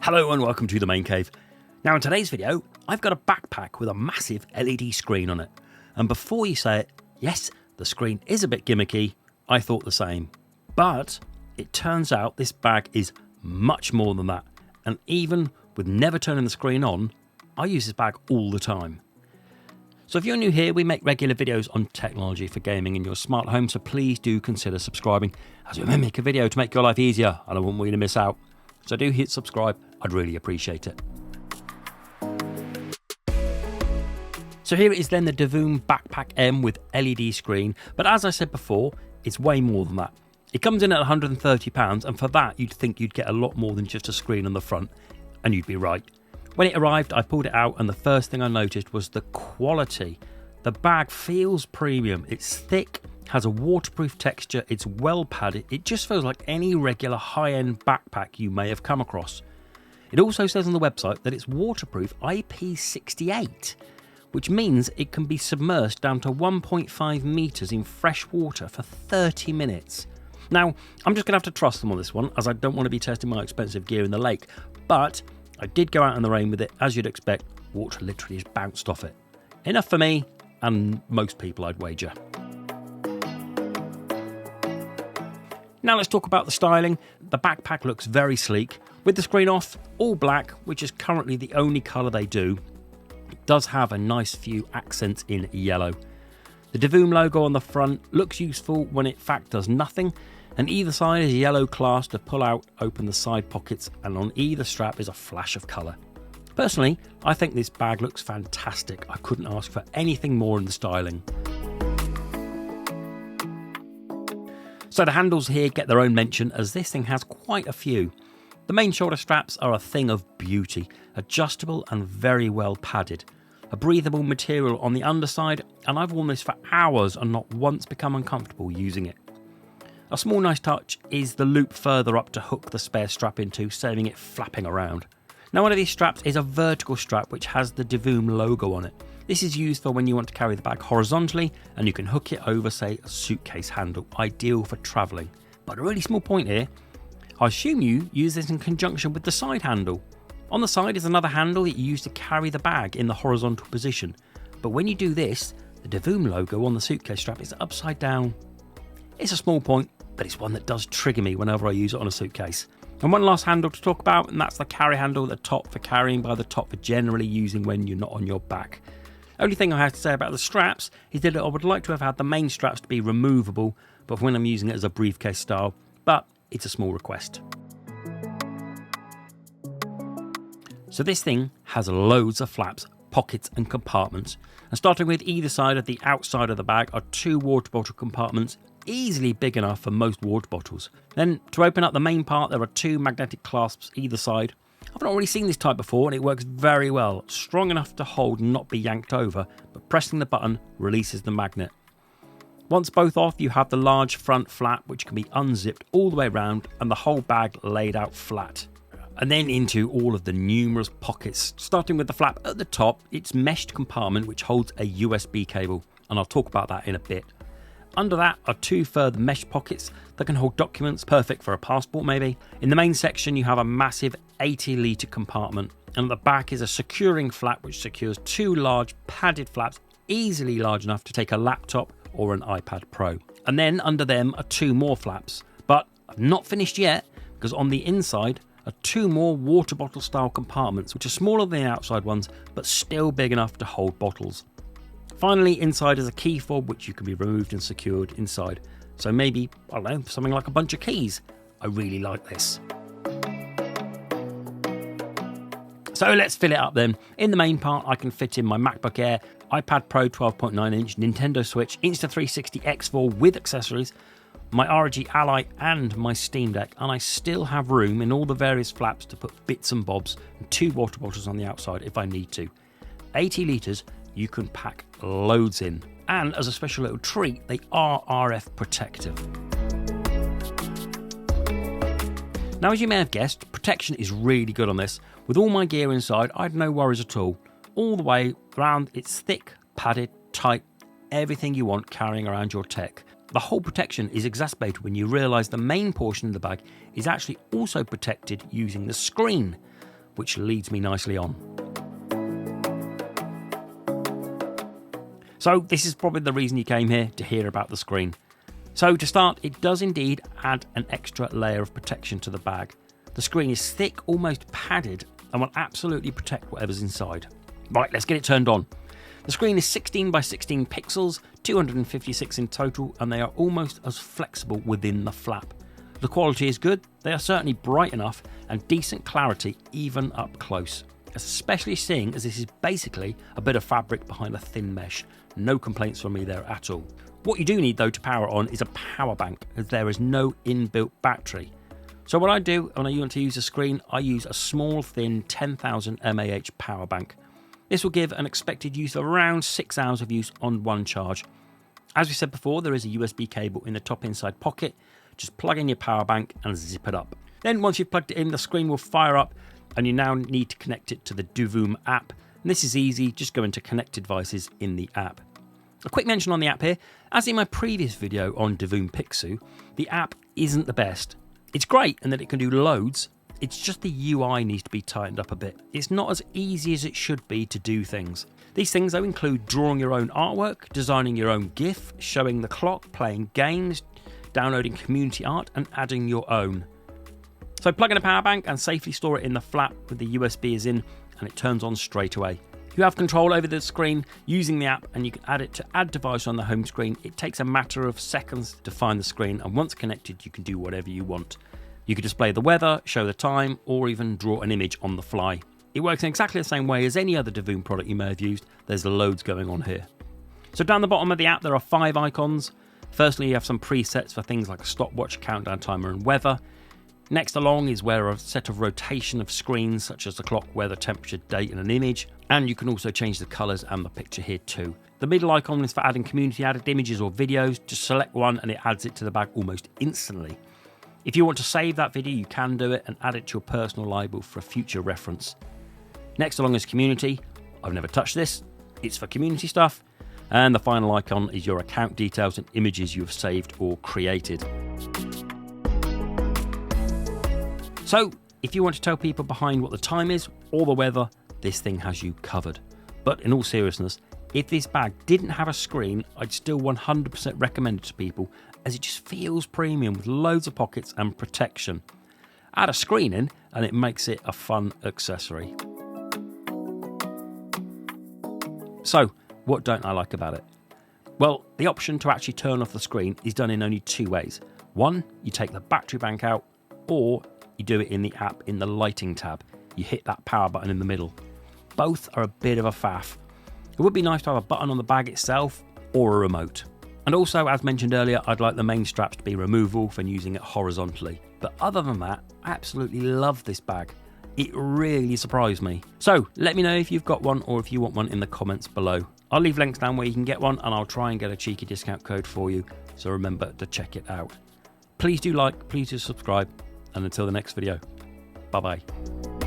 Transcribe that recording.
Hello and welcome to the Main Cave. Now in today's video, I've got a backpack with a massive LED screen on it. And before you say it, yes, the screen is a bit gimmicky, I thought the same. But it turns out this bag is much more than that. And even with never turning the screen on, I use this bag all the time. So if you're new here, we make regular videos on technology for gaming in your smart home, so please do consider subscribing, as we may make a video to make your life easier and I wouldn't want you to miss out. So do hit subscribe, I'd really appreciate it. So here it is then, the Divoom BackPack M with LED screen, but as I said before, it's way more than that. It comes in at £130, and for that you'd think you'd get a lot more than just a screen on the front, and you'd be right. When it arrived, I pulled it out and the first thing I noticed was the quality. The bag feels premium, it's thick, has a waterproof texture, it's well padded, it just feels like any regular high-end backpack you may have come across. It also says on the website that it's waterproof IP68, which means it can be submersed down to 1.5 metres in fresh water for 30 minutes. Now, I'm just going to have to trust them on this one, as I don't want to be testing my expensive gear in the lake, but I did go out in the rain with it. As you'd expect, water literally just bounced off it. Enough for me, and most people, I'd wager. Now let's talk about the styling. The backpack looks very sleek. With the screen off, all black, which is currently the only colour they do. It does have a nice few accents in yellow. The Divoom logo on the front looks useful when it in fact does nothing, and either side is a yellow clasp to pull out, open the side pockets, and on either strap is a flash of colour. Personally, I think this bag looks fantastic. I couldn't ask for anything more in the styling. So the handles here get their own mention, as this thing has quite a few. The main shoulder straps are a thing of beauty, adjustable and very well padded. A breathable material on the underside, and I've worn this for hours and not once become uncomfortable using it. A small nice touch is the loop further up to hook the spare strap into, saving it flapping around. Now one of these straps is a vertical strap which has the Divoom logo on it. This is used for when you want to carry the bag horizontally, and you can hook it over, say, a suitcase handle, ideal for travelling. But a really small point here, I assume you use this in conjunction with the side handle. On the side is another handle that you use to carry the bag in the horizontal position. But when you do this, the Divoom logo on the suitcase strap is upside down. It's a small point, but it's one that does trigger me whenever I use it on a suitcase. And one last handle to talk about, and that's the carry handle at the top for carrying by the top for generally using when you're not on your back. Only thing I have to say about the straps is that I would like to have had the main straps to be removable, but when I'm using it as a briefcase style, but it's a small request. So this thing has loads of flaps, pockets and compartments, and starting with either side of the outside of the bag are two water bottle compartments, easily big enough for most water bottles. Then to open up the main part, there are two magnetic clasps either side. I've not really seen this type before and it works very well, strong enough to hold and not be yanked over, but pressing the button releases the magnet. Once both off, you have the large front flap which can be unzipped all the way around and the whole bag laid out flat. And then into all of the numerous pockets, starting with the flap at the top, it's meshed compartment which holds a USB cable, and I'll talk about that in a bit. Under that are two further mesh pockets that can hold documents, perfect for a passport maybe. In the main section you have a massive 80-litre compartment, and at the back is a securing flap which secures two large padded flaps easily large enough to take a laptop or an iPad Pro. And then under them are two more flaps, but I've not finished yet, because on the inside are two more water bottle style compartments which are smaller than the outside ones but still big enough to hold bottles. Finally, inside is a key fob which you can be removed and secured inside. So maybe, I don't know, something like a bunch of keys. I really like this. So let's fill it up then. In the main part, I can fit in my MacBook Air, iPad Pro 12.9 inch, Nintendo Switch, Insta360 X4 with accessories, my ROG Ally and my Steam Deck, and I still have room in all the various flaps to put bits and bobs and two water bottles on the outside if I need to. 80 litres, you can pack loads in, and as a special little treat, they are RF protective. Now, as you may have guessed, protection is really good on this. With all my gear inside, I had no worries at all. All the way around, it's thick, padded, tight, everything you want carrying around your tech. The whole protection is exacerbated when you realise the main portion of the bag is actually also protected using the screen. which leads me nicely on. So this is probably the reason you came here, to hear about the screen. So to start, it does indeed add an extra layer of protection to the bag. The screen is thick, almost padded, and will absolutely protect whatever's inside. Right, let's get it turned on. The screen is 16 by 16 pixels, 256 in total, and they are almost as flexible within the flap. The quality is good, they are certainly bright enough and decent clarity even up close. Especially seeing as this is basically a bit of fabric behind a thin mesh. No complaints from me there at all. What you do need though to power on is a power bank, as there is no inbuilt battery. So what I do when I want to use a screen, I use a small thin 10,000 mAh power bank. This will give an expected use of around 6 hours of use on one charge. As we said before, there is a USB cable in the top inside pocket. Just plug in your power bank and zip it up. Then once you've plugged it in, the screen will fire up and you now need to connect it to the Divoom app. And this is easy, just go into connected devices in the app. A quick mention on the app here, as in my previous video on Divoom Pixu, the app isn't the best. It's great in that it can do loads, it's just the UI needs to be tightened up a bit. It's not as easy as it should be to do things. These things though include drawing your own artwork, designing your own GIF, showing the clock, playing games, downloading community art and adding your own. So plug in a power bank and safely store it in the flap with the USB is in, and it turns on straight away. You have control over the screen using the app, and you can add it to add device on the home screen. It takes a matter of seconds to find the screen, and once connected you can do whatever you want. You can display the weather, show the time, or even draw an image on the fly. It works in exactly the same way as any other Divoom product you may have used. There's loads going on here. So down the bottom of the app there are 5 icons. Firstly, you have some presets for things like a stopwatch, countdown timer and weather. Next along is where a set of rotation of screens such as the clock, weather, temperature, date and an image, and you can also change the colours and the picture here too. The middle icon is for adding community added images or videos. Just select one and it adds it to the bag almost instantly. If you want to save that video you can do it and add it to your personal library for a future reference. Next along is community. I've never touched this, it's for community stuff. And the final icon is your account details and images you have saved or created. So, if you want to tell people behind what the time is or the weather, this thing has you covered. But in all seriousness, if this bag didn't have a screen, I'd still 100% recommend it to people, as it just feels premium with loads of pockets and protection. Add a screen in and it makes it a fun accessory. So, what don't I like about it? Well, the option to actually turn off the screen is done in only 2 ways. One, you take the battery bank out, or you do it in the app in the lighting tab. You hit that power button in the middle. Both are a bit of a faff. It would be nice to have a button on the bag itself or a remote. And also, as mentioned earlier, I'd like the main straps to be removable for using it horizontally. But other than that, I absolutely love this bag. It really surprised me. So let me know if you've got one or if you want one in the comments below. I'll leave links down where you can get one, and I'll try and get a cheeky discount code for you. So remember to check it out. Please do like, please do subscribe. And until the next video, bye bye.